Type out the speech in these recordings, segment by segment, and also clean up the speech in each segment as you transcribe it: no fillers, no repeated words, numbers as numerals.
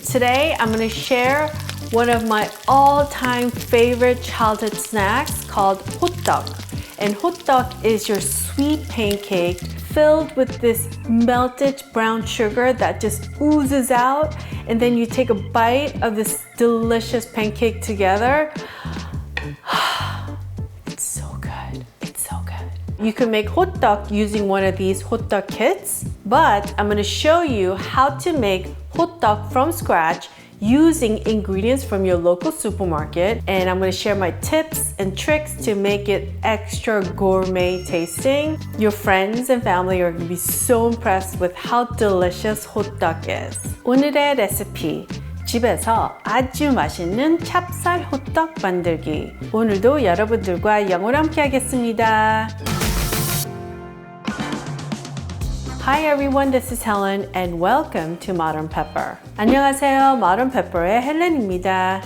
Today I'm going to share one of my all-time favorite childhood snacks called HotTeok. And HotTeok is your sweet pancake filled with this melted brown sugar that just oozes out, and then you take a bite of this delicious pancake together. It's so good. It's so good. You can make HotTeok using one of these HotTeok kits, but I'm going to show you how to make HotTeok from scratch using ingredients from your local supermarket, and I'm going to share my tips and tricks to make it extra gourmet tasting. Your friends and family are going to be so impressed with how delicious HotTeok is. 오늘의 레시피, 집에서 아주 맛있는 찹쌀 호떡 만들기. 오늘도 여러분들과 영어로 함께 하겠습니다. Hi everyone, this is Helen and welcome to Modern Pepper. 안녕하세요, Modern Pepper의 헬렌입니다.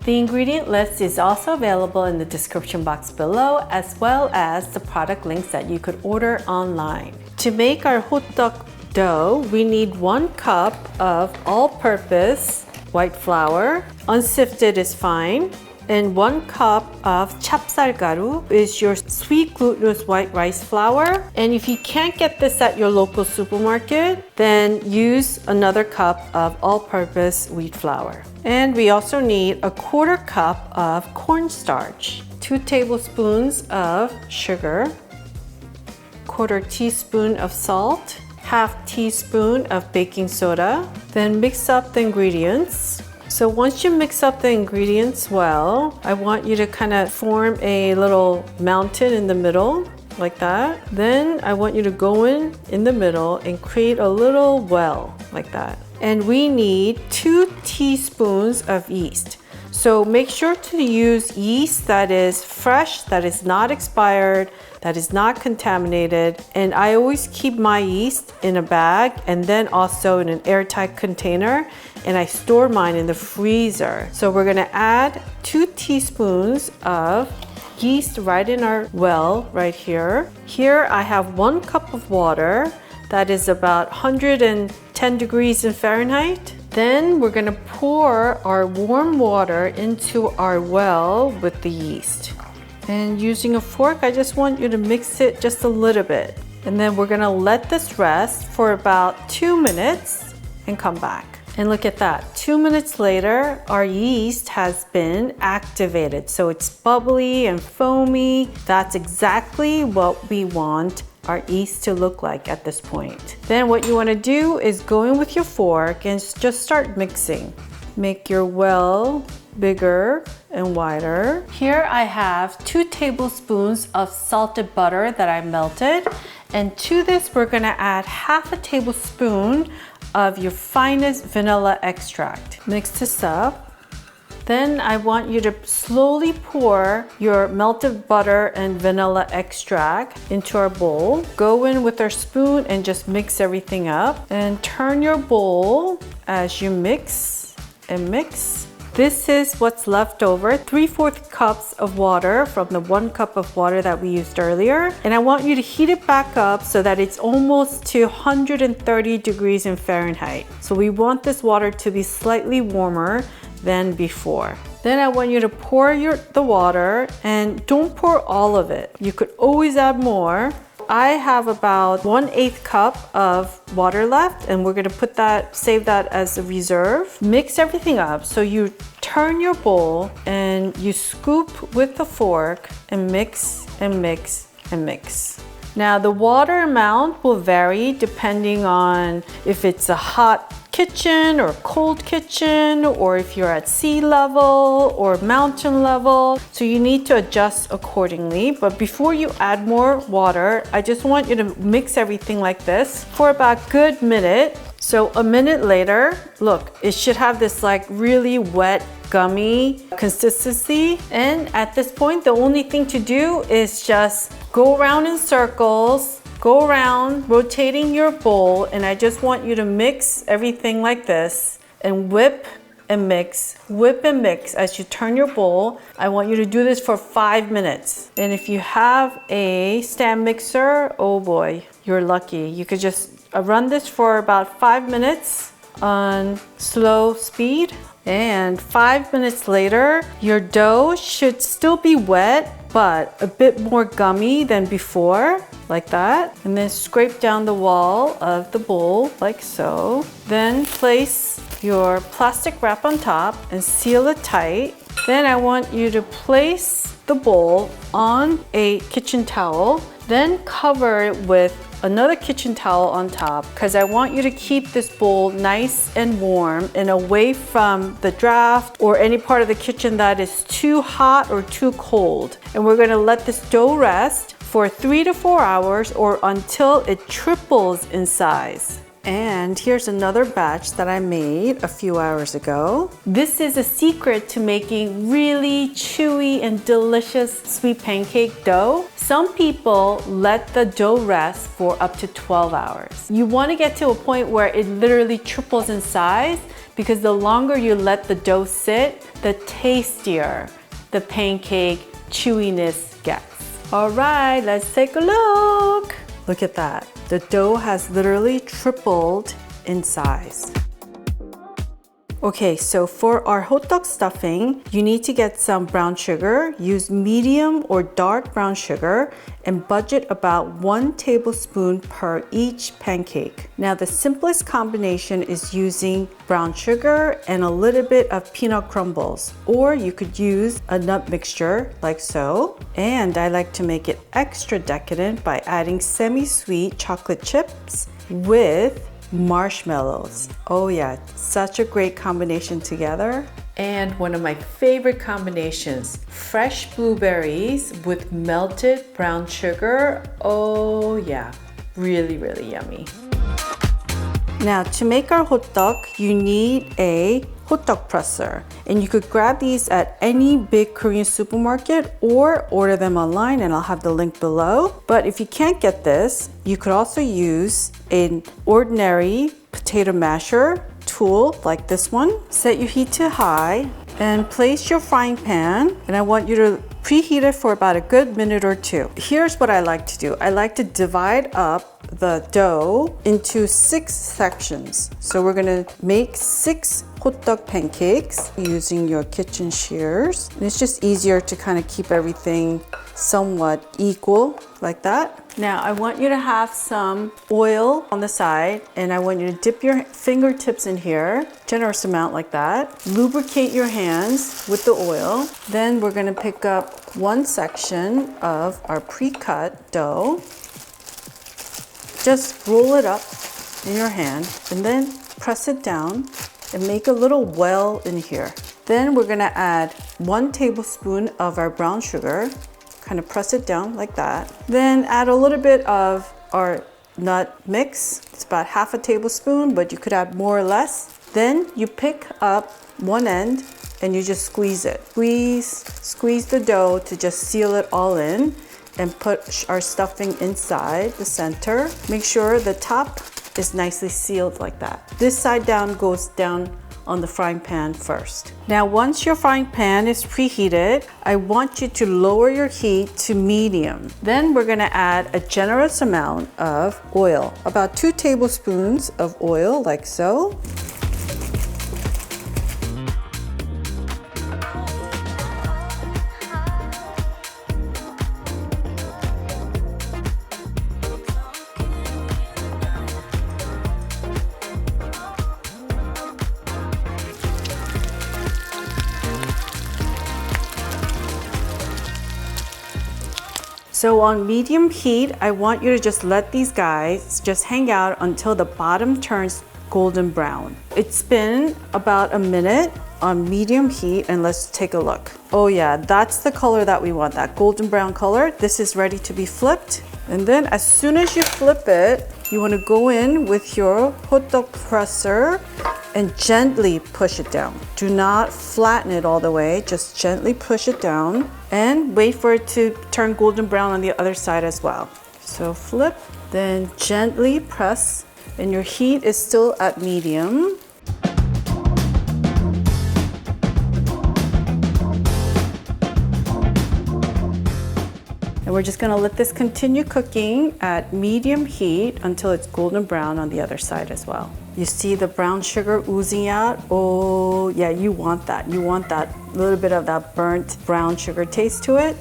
The ingredient list is also available in the description box below, as well as the product links that you could order online. To make our HotTeok dough, we need 1 cup of all-purpose white flour. Unsifted is fine. And 1 cup of 찹쌀가루 is your sweet glutinous white rice flour. And if you can't get this at your local supermarket, then use another cup of all-purpose wheat flour. And we also need a 1/4 cup of corn starch, 2 tablespoons of sugar, 1/4 teaspoon of salt, 1/2 teaspoon of baking soda. Then mix up the ingredients. So once you mix up the ingredients well, I want you to kind of form a little mountain in the middle, like that. Then I want you to go in the middle and create a little well, like that. And we need 2 teaspoons of yeast. So make sure to use yeast that is fresh, that is not expired, that is not contaminated. And I always keep my yeast in a bag and then also in an airtight container, and I store mine in the freezer. So we're gonna add 2 teaspoons of yeast right in our well right here. Here I have 1 cup of water that is about 110 degrees in Fahrenheit. Then we're gonna pour our warm water into our well with the yeast. And using a fork, I just want you to mix it just a little bit. And then we're gonna let this rest for about 2 minutes and come back. And look at that, 2 minutes later, our yeast has been activated. So it's bubbly and foamy. That's exactly what we want our yeast to look like at this point. Then what you want to do is go in with your fork and just start mixing. Make your well bigger and wider. Here I have 2 tablespoons of salted butter that I melted. And to this, we're gonna add 1/2 tablespoon of your finest vanilla extract. Mix this up. Then I want you to slowly pour your melted butter and vanilla extract into our bowl. Go in with our spoon and just mix everything up. And turn your bowl as you mix and mix. This is what's left over, 3/4 cups of water from the 1 cup of water that we used earlier. And I want you to heat it back up so that it's almost to 130 degrees in Fahrenheit. So we want this water to be slightly warmer than before. Then I want you to pour the water, and don't pour all of it. You could always add more. I have about 1/8 cup of water left, and we're gonna save that as a reserve. Mix everything up. So you turn your bowl and you scoop with the fork and mix and mix and mix. Now the water amount will vary depending on if it's a hot kitchen or cold kitchen, or if you're at sea level or mountain level. So you need to adjust accordingly. But before you add more water, I just want you to mix everything like this for about a good minute. So a minute later, look, it should have this like really wet, gummy consistency. And at this point, the only thing to do is just go around in circles, go around rotating your bowl, and I just want you to mix everything like this and whip and mix as you turn your bowl. I want you to do this for 5 minutes. And if you have a stand mixer, oh boy, you're lucky. You could just run this for about 5 minutes on slow speed. And 5 minutes later, your dough should still be wet, but a bit more gummy than before, like that. And then scrape down the wall of the bowl, like so. Then place your plastic wrap on top and seal it tight. Then I want you to place the bowl on a kitchen towel, then cover it with another kitchen towel on top, because I want you to keep this bowl nice and warm and away from the draft or any part of the kitchen that is too hot or too cold. And we're going to let this dough rest for 3 to 4 hours or until it triples in size. And here's another batch that I made a few hours ago. This is a secret to making really chewy and delicious sweet pancake dough. Some people let the dough rest for up to 12 hours. You want to get to a point where it literally triples in size, because the longer you let the dough sit, the tastier the pancake chewiness gets. All right, let's take a look. Look at that. The dough has literally tripled in size. Okay, so for our HotTeok stuffing, you need to get some brown sugar. Use medium or dark brown sugar and budget about 1 tablespoon per each pancake. Now, the simplest combination is using brown sugar and a little bit of peanut crumbles, or you could use a nut mixture like so. And I like to make it extra decadent by adding semi-sweet chocolate chips with marshmallows. Oh yeah, such a great combination together. And one of my favorite combinations, fresh blueberries with melted brown sugar. Oh yeah, really, really yummy. Now, to make our HotTeok, you need a HotTeok presser, and you could grab these at any big Korean supermarket or order them online, and I'll have the link below. But if you can't get this, you could also use an ordinary potato masher tool like this one. Set your heat to high and place your frying pan, and I want you to preheat it for about a good minute or two. Here's what I like to do. I like to divide up the dough into 6 sections. So we're gonna make 6 HotTeok pancakes using your kitchen shears. And it's just easier to kind of keep everything somewhat equal like that. Now I want you to have some oil on the side, and I want you to dip your fingertips in here, generous amount like that. Lubricate your hands with the oil. Then we're gonna pick up 1 section of our pre-cut dough. Just roll it up in your hand and then press it down and make a little well in here. Then we're gonna add 1 tablespoon of our brown sugar, kind of press it down like that. Then add a little bit of our nut mix. It's about half a tablespoon, but you could add more or less. Then you pick up one end and you just squeeze it. Squeeze the dough to just seal it all in and put our stuffing inside the center. Make sure the top is nicely sealed like that. This side down goes down on the frying pan first. Now, once your frying pan is preheated, I want you to lower your heat to medium. Then we're gonna add a generous amount of oil, about 2 tablespoons of oil like so. So on medium heat, I want you to just let these guys just hang out until the bottom turns golden brown. It's been about a minute on medium heat, and let's take a look. Oh yeah, that's the color that we want, that golden brown color. This is ready to be flipped. And then as soon as you flip it, you want to go in with your HotTeok presser and gently push it down. Do not flatten it all the way, just gently push it down and wait for it to turn golden brown on the other side as well. So flip, then gently press, and your heat is still at medium. And we're just gonna let this continue cooking at medium heat until it's golden brown on the other side as well. You see the brown sugar oozing out? Oh, yeah, you want that. You want that little bit of that burnt brown sugar taste to it.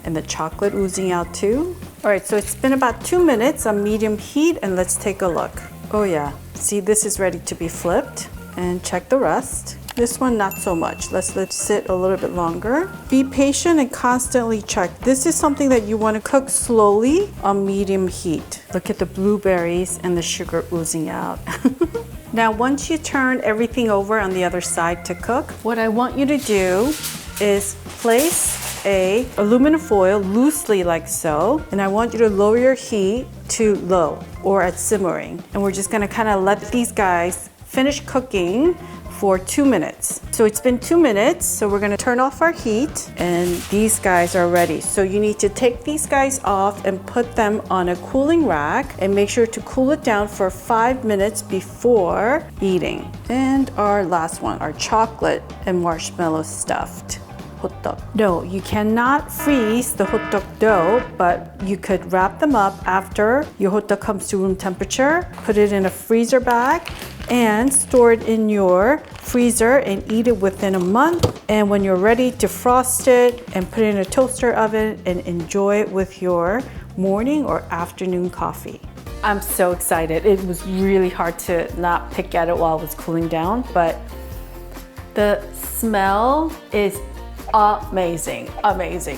And the chocolate oozing out too. All right, so it's been about 2 minutes on medium heat, and let's take a look. Oh yeah, see, this is ready to be flipped. And check the rest. This one, not so much. Let's let it sit a little bit longer. Be patient and constantly check. This is something that you want to cook slowly on medium heat. Look at the blueberries and the sugar oozing out. Now, once you turn everything over on the other side to cook, what I want you to do is place a aluminum foil loosely like so, and I want you to lower your heat to low or at simmering. And we're just gonna kind of let these guys finish cooking for 2 minutes. So it's been 2 minutes, so we're gonna turn off our heat, and these guys are ready. So you need to take these guys off and put them on a cooling rack and make sure to cool it down for 5 minutes before eating. And our last one, our chocolate and marshmallow stuffed HotTeok. No, you cannot freeze the HotTeok dough, but you could wrap them up after your HotTeok comes to room temperature, put it in a freezer bag, and store it in your freezer and eat it within a month. And when you're ready to frost it and put it in a toaster oven and enjoy it with your morning or afternoon coffee. I'm so excited. It was really hard to not pick at it while it was cooling down, but the smell is amazing, amazing.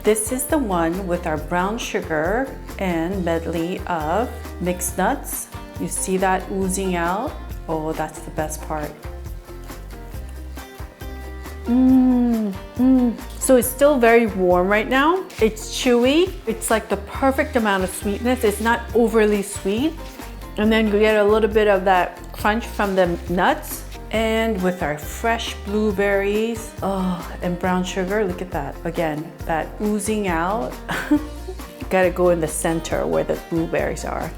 This is the one with our brown sugar and medley of mixed nuts. You see that oozing out? Oh, that's the best part. So it's still very warm right now. It's chewy. It's like the perfect amount of sweetness. It's not overly sweet. And then you get a little bit of that crunch from the nuts. And with our fresh blueberries, oh, and brown sugar, look at that. Again, that oozing out. You gotta go in the center where the blueberries are.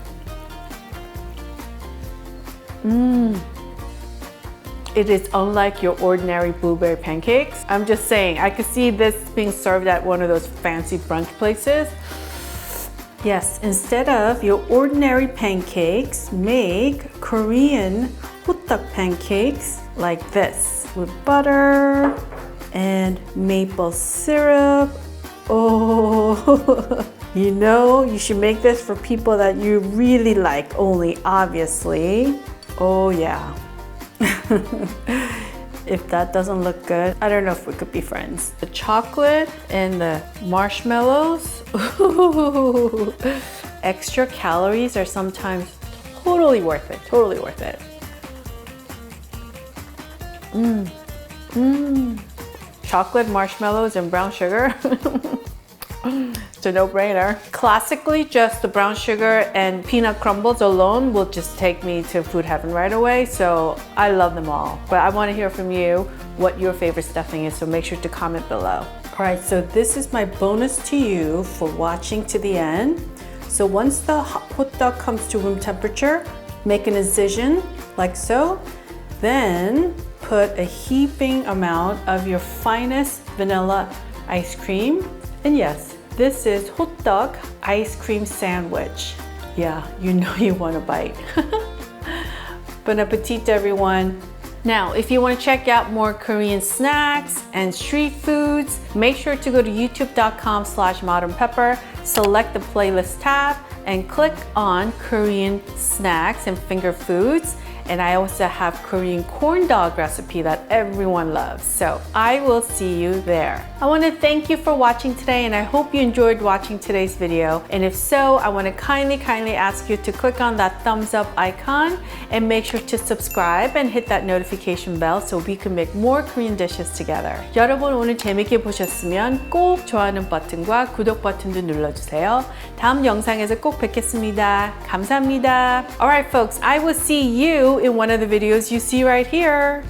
It is unlike your ordinary blueberry pancakes. I'm just saying, I could see this being served at one of those fancy brunch places. Yes, instead of your ordinary pancakes, make Korean Hotteok pancakes like this with butter and maple syrup. Oh, you know, you should make this for people that you really like only, obviously. Oh yeah. If that doesn't look good, I don't know if we could be friends. The chocolate and the marshmallows, ooh, extra calories are sometimes totally worth it, totally worth it. Chocolate, marshmallows, and brown sugar. It's a no-brainer. Classically, just the brown sugar and peanut crumbles alone will just take me to food heaven right away. So I love them all. But I want to hear from you what your favorite stuffing is, so make sure to comment below. All right, so this is my bonus to you for watching to the end. So once the HotTeok comes to room temperature, make an incision like so. Then put a heaping amount of your finest vanilla ice cream. And yes, this is HotTeok ice cream sandwich. Yeah, you know you want a bite. Bon appetit, everyone. Now, if you want to check out more Korean snacks and street foods, make sure to go to youtube.com/modernpepper, select the playlist tab, and click on Korean snacks and finger foods. And I also have Korean corn dog recipe that everyone loves. So I will see you there. I want to thank you for watching today, and I hope you enjoyed watching today's video. And if so, I want to kindly ask you to click on that thumbs up icon and make sure to subscribe and hit that notification bell so we can make more Korean dishes together. 여러분 오늘 재밌게 보셨으면 꼭 좋아하는 버튼과 구독 버튼도 눌러주세요. 다음 영상에서 꼭 뵙겠습니다. 감사합니다. Alright folks, I will see you in one of the videos you see right here.